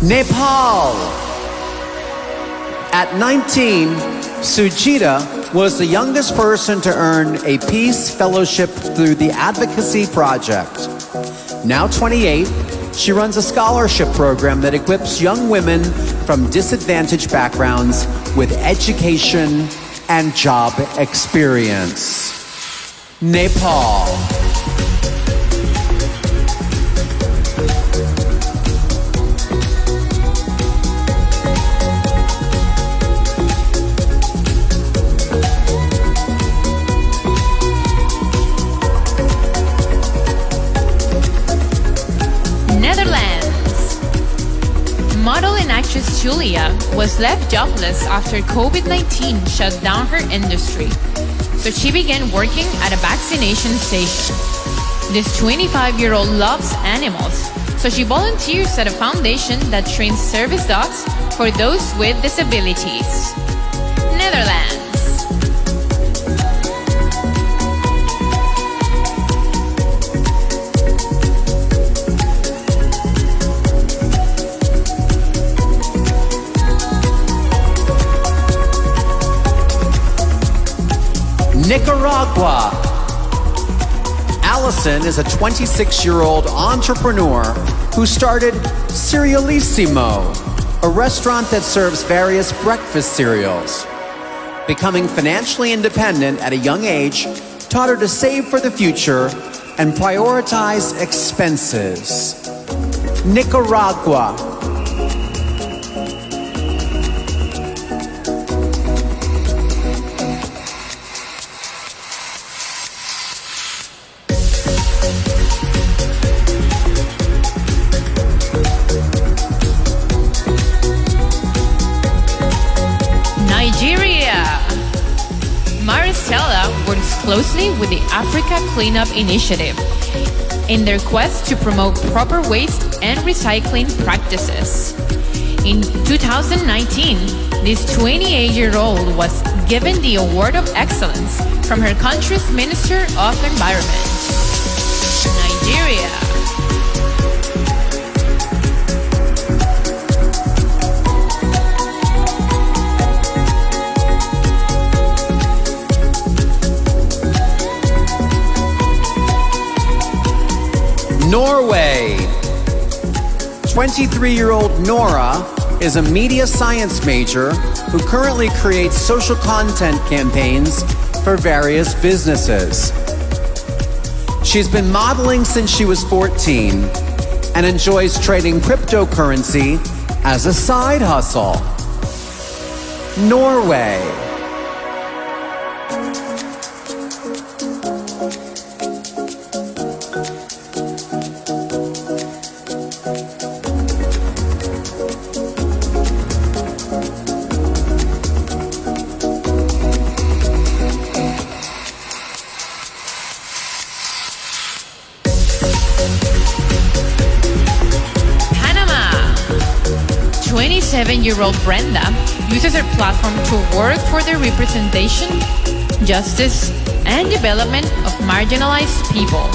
Nepal. At 19, Sujita was the youngest person to earn a Peace Fellowship through the Advocacy Project. Now 28, she runs a scholarship program that equips young women from disadvantaged backgrounds with education and job experience. Nepal. Model and actress Julia was left jobless after COVID-19 shut down her industry, so she began working at a vaccination station. This 25-year-old loves animals, so she volunteers at a foundation that trains service dogs for those with disabilities. Netherlands. Nicaragua. Allison is a 26-year-old entrepreneur who started Cerealissimo, a restaurant that serves various breakfast cereals. Becoming financially independent at a young age taught her to save for the future and prioritize expenses. Nicaragua. Closely with the Africa Cleanup Initiative in their quest to promote proper waste and recycling practices. In 2019, this 28-year-old was given the Award of Excellence from her country's Minister of Environment. Nigeria. Norway. 23-year-old Nora is a media science major who currently creates social content campaigns for various businesses. She's been modeling since she was 14 and enjoys trading cryptocurrency as a side hustle. Norway. Panama. 27-year-old Brenda uses her platform to work for the representation, justice, and development of marginalized people.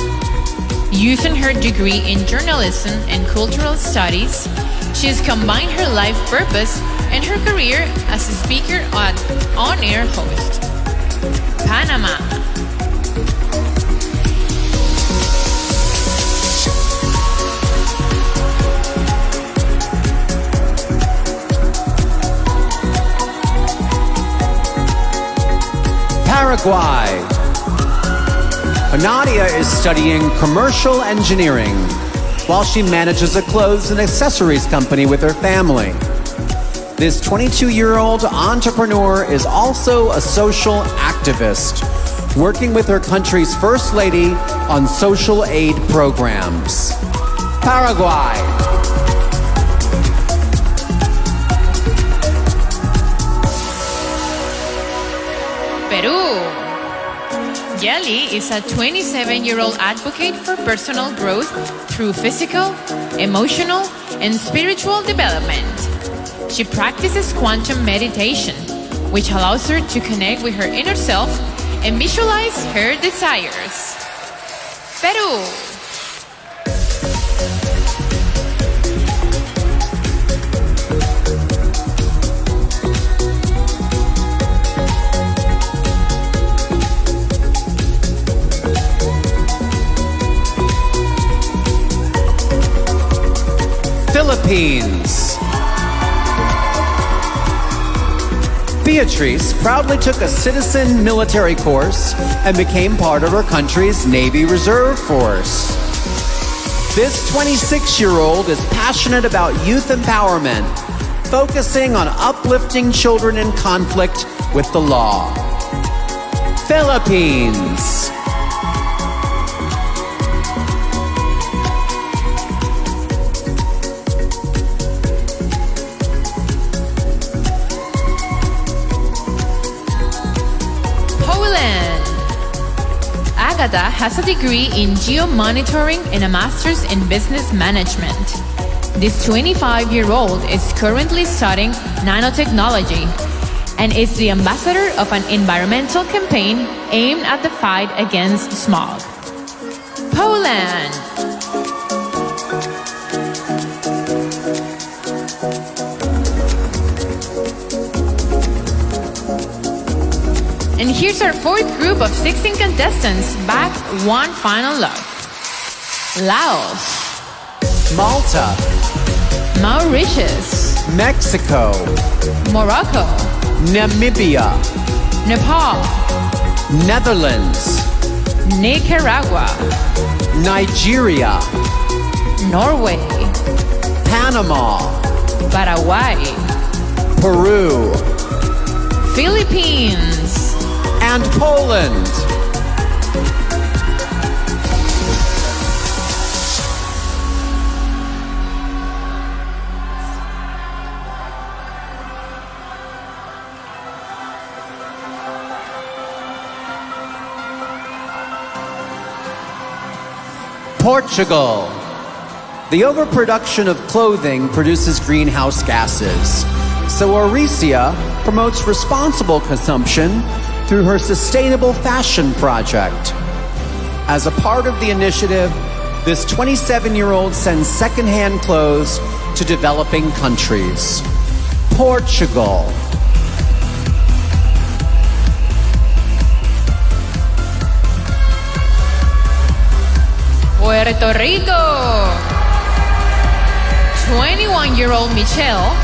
Using her degree in journalism and cultural studies, she has combined her life purpose and her career as a speaker and on-air host. Panama. Paraguay. Nadia is studying commercial engineering while she manages a clothes and accessories company with her family. This 22-year-old entrepreneur is also a social activist, working with her country's First Lady on social aid programs. Paraguay. Peru. Yeli is a 27-year-old advocate for personal growth through physical, emotional, and spiritual development. She practices quantum meditation, which allows her to connect with her inner self and visualize her desires. Peru. Beatrice proudly took a citizen military course and became part of her country's Navy Reserve Force. This 26-year-old is passionate about youth empowerment, focusing on uplifting children in conflict with the law. Philippines. Agatha has a degree in geomonitoring and a master's in business management. This 25-year-old is currently studying nanotechnology and is the ambassador of an environmental campaign aimed at the fight against smog. Poland. And here's our fourth group of 16 contestants back one final look. Laos, Malta, Mauritius, Mexico, Morocco, Namibia, Nepal, Netherlands, Nicaragua, Nigeria, Norway, Panama, Paraguay, Peru, Philippines, and Poland. Portugal. The overproduction of clothing produces greenhouse gases. So Aricia promotes responsible consumption through her Sustainable Fashion Project. As a part of the initiative, this 27-year-old sends secondhand clothes to developing countries. Portugal. Puerto Rico. 21-year-old Michelle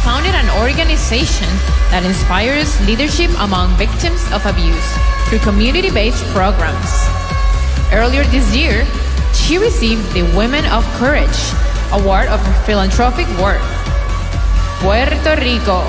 founded an organization that inspires leadership among victims of abuse through community-based programs. Earlier this year, she received the Women of Courage Award of her philanthropic work. Puerto Rico.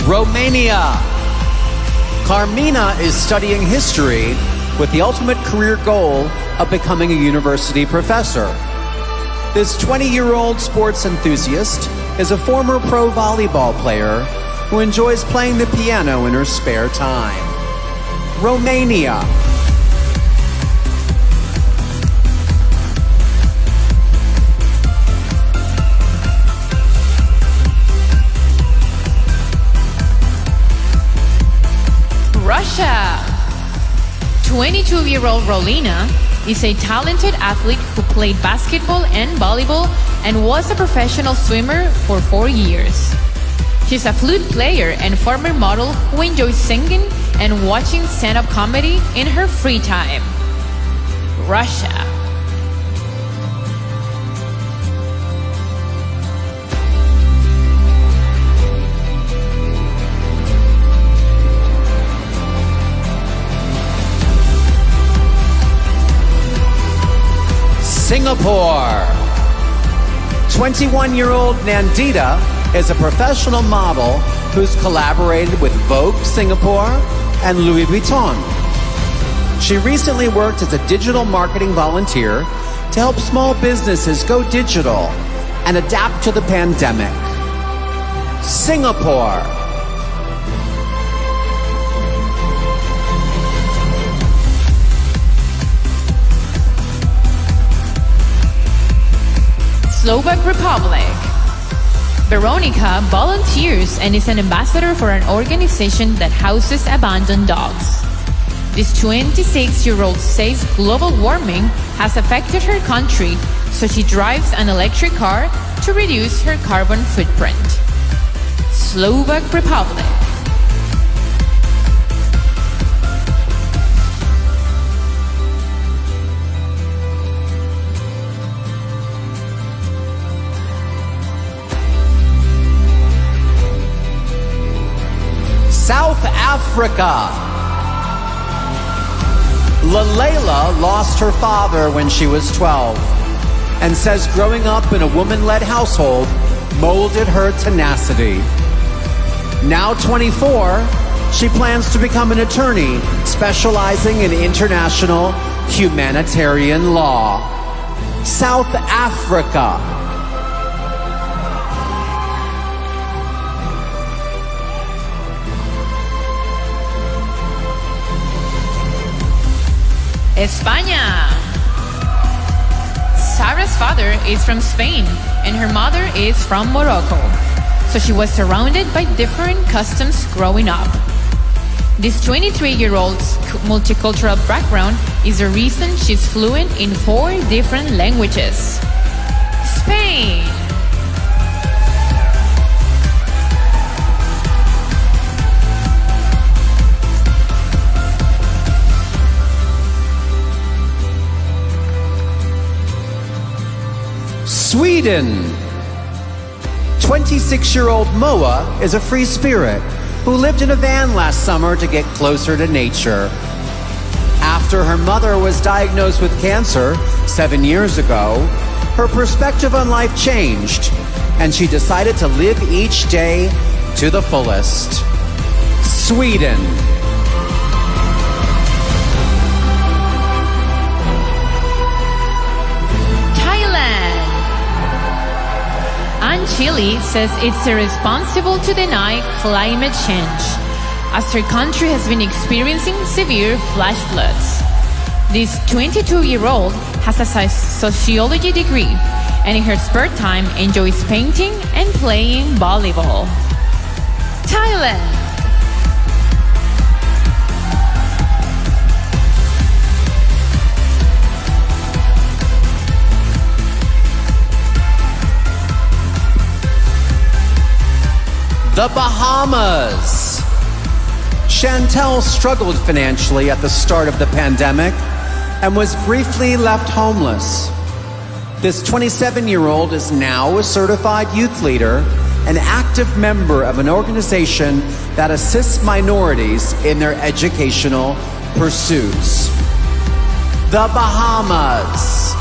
Romania. Carmina is studying history with the ultimate career goal of becoming a university professor. This 20-year-old sports enthusiast is a former pro volleyball player who enjoys playing the piano in her spare time. Romania. Russia. 22-year-old Rolina is a talented athlete who played basketball and volleyball and was a professional swimmer for 4 years. She's a flute player and former model who enjoys singing and watching stand-up comedy in her free time. Russia. Singapore. 21-year-old Nandita is a professional model who's collaborated with Vogue Singapore and Louis Vuitton. She recently worked as a digital marketing volunteer to help small businesses go digital and adapt to the pandemic. Singapore. Slovak Republic. Veronica volunteers and is an ambassador for an organization that houses abandoned dogs. This 26-year-old says global warming has affected her country, so she drives an electric car to reduce her carbon footprint. Slovak Republic. South Africa. Lalela lost her father when she was 12 and says growing up in a woman-led household molded her tenacity. Now 24, she plans to become an attorney specializing in international humanitarian law. South Africa. España. Sarah's father is from Spain and her mother is from Morocco, so she was surrounded by different customs growing up. This 23-year-old's multicultural background is the reason she's fluent in 4 different languages. Spain. Sweden. 26-year-old Moa is a free spirit who lived in a van last summer to get closer to nature. After her mother was diagnosed with cancer 7 years ago, her perspective on life changed, and she decided to live each day to the fullest. Sweden. Chile says it's irresponsible to deny climate change, as her country has been experiencing severe flash floods. This 22-year-old has a sociology degree and in her spare time enjoys painting and playing volleyball. Thailand. The Bahamas. Chantel struggled financially at the start of the pandemic and was briefly left homeless. This 27-year-old is now a certified youth leader, an active member of an organization that assists minorities in their educational pursuits. The Bahamas.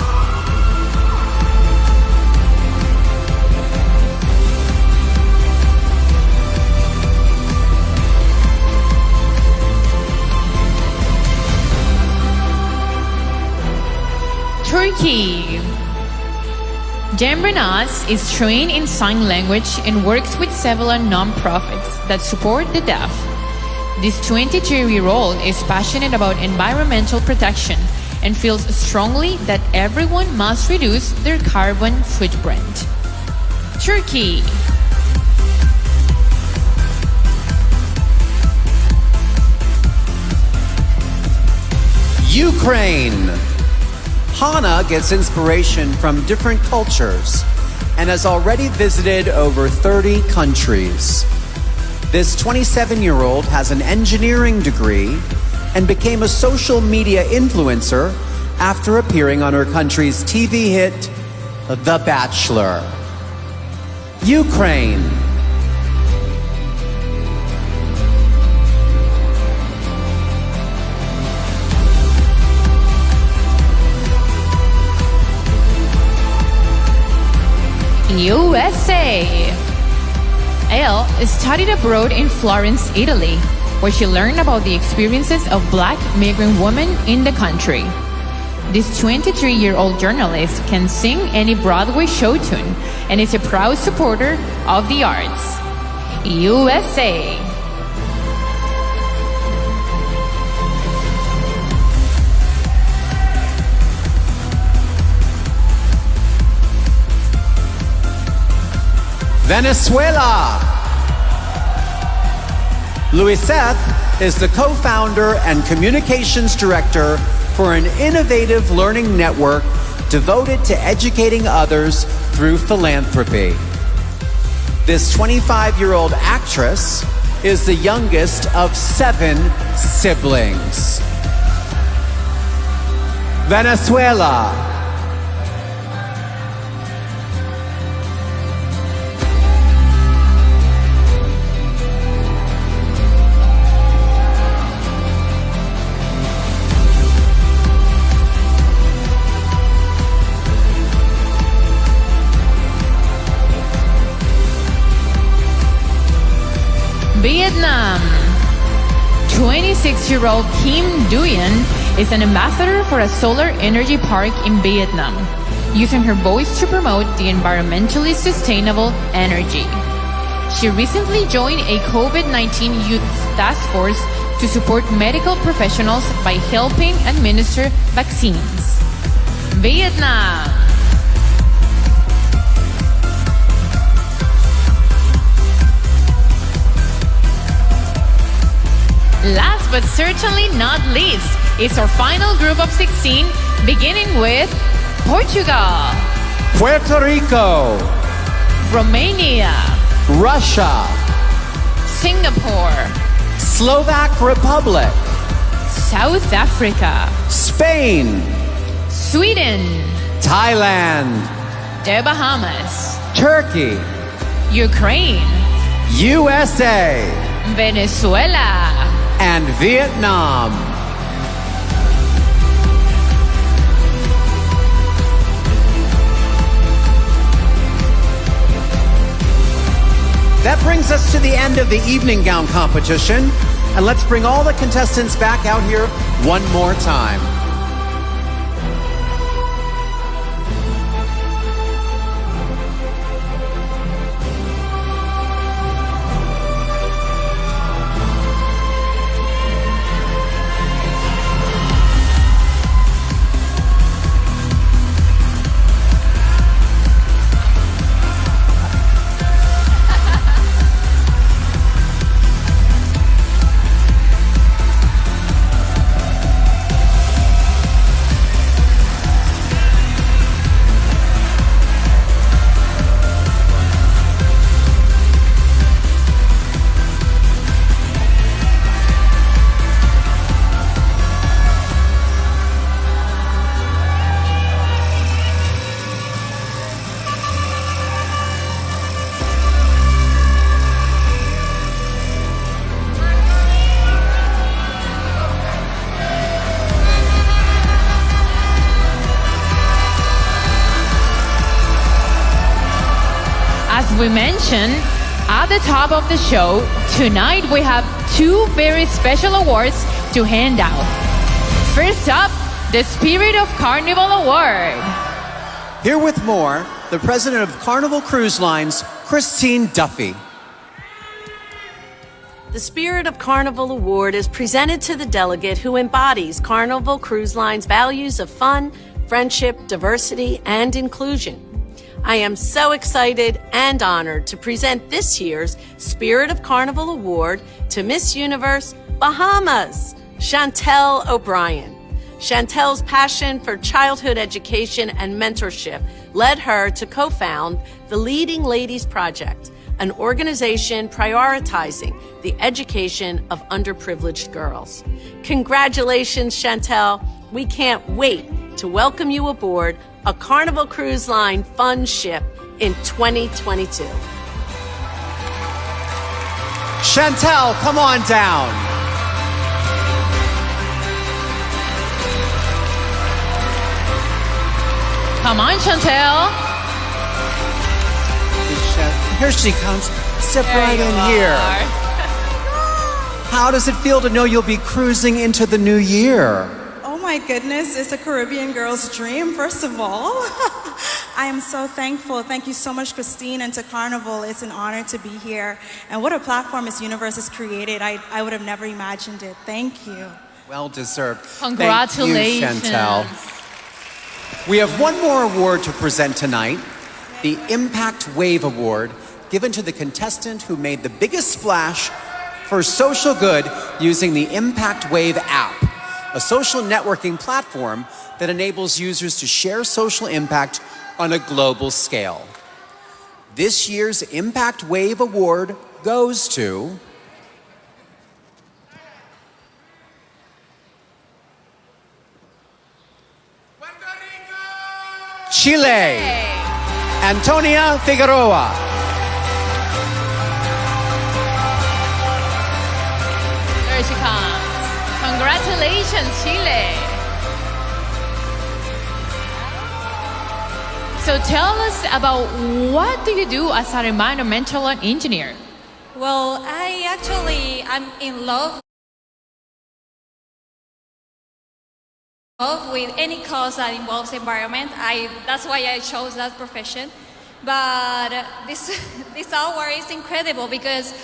Turkey. Jambrenaz is trained in sign language and works with several non-profits that support the deaf. This 22-year-old is passionate about environmental protection and feels strongly that everyone must reduce their carbon footprint. Turkey. Ukraine. Hannah gets inspiration from different cultures and has already visited over 30 countries. This 27-year-old has an engineering degree and became a social media influencer after appearing on her country's TV hit, The Bachelor. Ukraine. USA. Elle studied abroad in Florence, Italy, where she learned about the experiences of Black migrant women in the country. This 23-year-old journalist can sing any Broadway show tune and is a proud supporter of the arts. USA. Venezuela. Luisette is the co-founder and communications director for an innovative learning network devoted to educating others through philanthropy. This 25-year-old actress is the youngest of 7 siblings. Venezuela. Vietnam. 26-year-old Kim Duyen is an ambassador for a solar energy park in Vietnam, using her voice to promote the environmentally sustainable energy. She recently joined a COVID-19 youth task force to support medical professionals by helping administer vaccines. Vietnam. Last but certainly not least is our final group of 16, beginning with Portugal, Puerto Rico, Romania, Russia, Singapore, Slovak Republic, South Africa, Spain, Sweden, Thailand, the Bahamas, Turkey, Ukraine, USA, Venezuela, and Vietnam. That brings us to the end of the evening gown competition. And let's bring all the contestants back out here one more time. As we mentioned at the top of the show, tonight we have 2 very special awards to hand out. First up, the Spirit of Carnival Award. Here with more, the president of Carnival Cruise Lines, Christine Duffy. The Spirit of Carnival Award is presented to the delegate who embodies Carnival Cruise Line's values of fun, friendship, diversity, and inclusion. I am so excited and honored to present this year's Spirit of Carnival Award to Miss Universe Bahamas, Chantel O'Brien. Chantel's passion for childhood education and mentorship led her to co-found the Leading Ladies Project, an organization prioritizing the education of underprivileged girls. Congratulations, Chantel. We can't wait to welcome you aboard a Carnival Cruise Line fun ship in 2022. Chantel, come on down. Come on, Chantel. Here she comes. Step There right you in here. are. How does it feel to know you'll be cruising into the new year? Oh my goodness, it's a Caribbean girl's dream, first of all. I am so thankful. Thank you so much, Christine, and to Carnival. It's an honor to be here. And what a platform Miss Universe has created. I would have never imagined it. Thank you. Well deserved. Congratulations. Thank you, Chantel. We have one more award to present tonight, the Impact Wave Award, given to the contestant who made the biggest splash for social good using the Impact Wave app, a social networking platform that enables users to share social impact on a global scale. This year's Impact Wave Award goes to Chile, Antonia Figueroa. There she comes. Congratulations, Chile. So tell us about what do you do as an environmental engineer? Well, I'm in love with any cause that involves environment. That's why I chose that profession. But this award is incredible because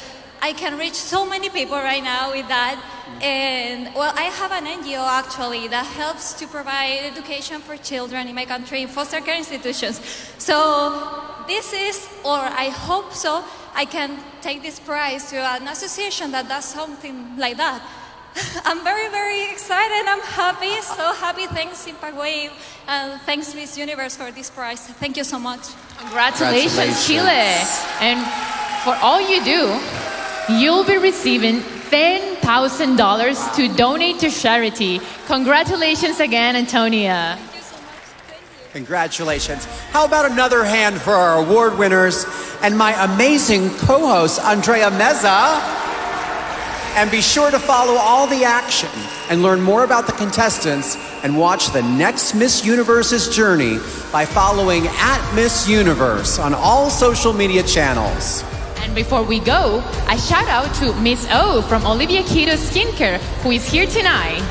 I can reach so many people right now with that. And well, I have an NGO actually that helps to provide education for children in my country in foster care institutions. So this is, or I hope so, I can take this prize to an association that does something like that. I'm very, very excited. I'm happy, so happy. Thanks, Impact Wave, and thanks, Miss Universe, for this prize. Thank you so much. Congratulations, Chile. And for all you do, you'll be receiving $10,000 to donate to charity. Congratulations again, Antonia. Thank you so much. Thank you. Congratulations. How about another hand for our award winners and my amazing co-host, Andrea Meza? And be sure to follow all the action and learn more about the contestants and watch the next Miss Universe's journey by following @MissUniverse on all social media channels. And before we go, a shout out to Miss O from Olivia Keto Skincare, who is here tonight.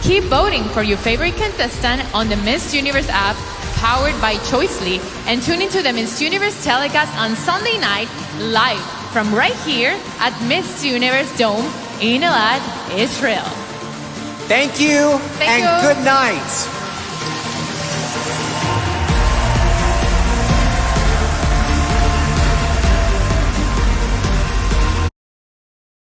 Keep voting for your favorite contestant on the Miss Universe app, powered by Choicely, and tune into the Miss Universe telecast on Sunday night, live from right here at Miss Universe Dome in Eilat, Israel. Thank you Thank and you. good night.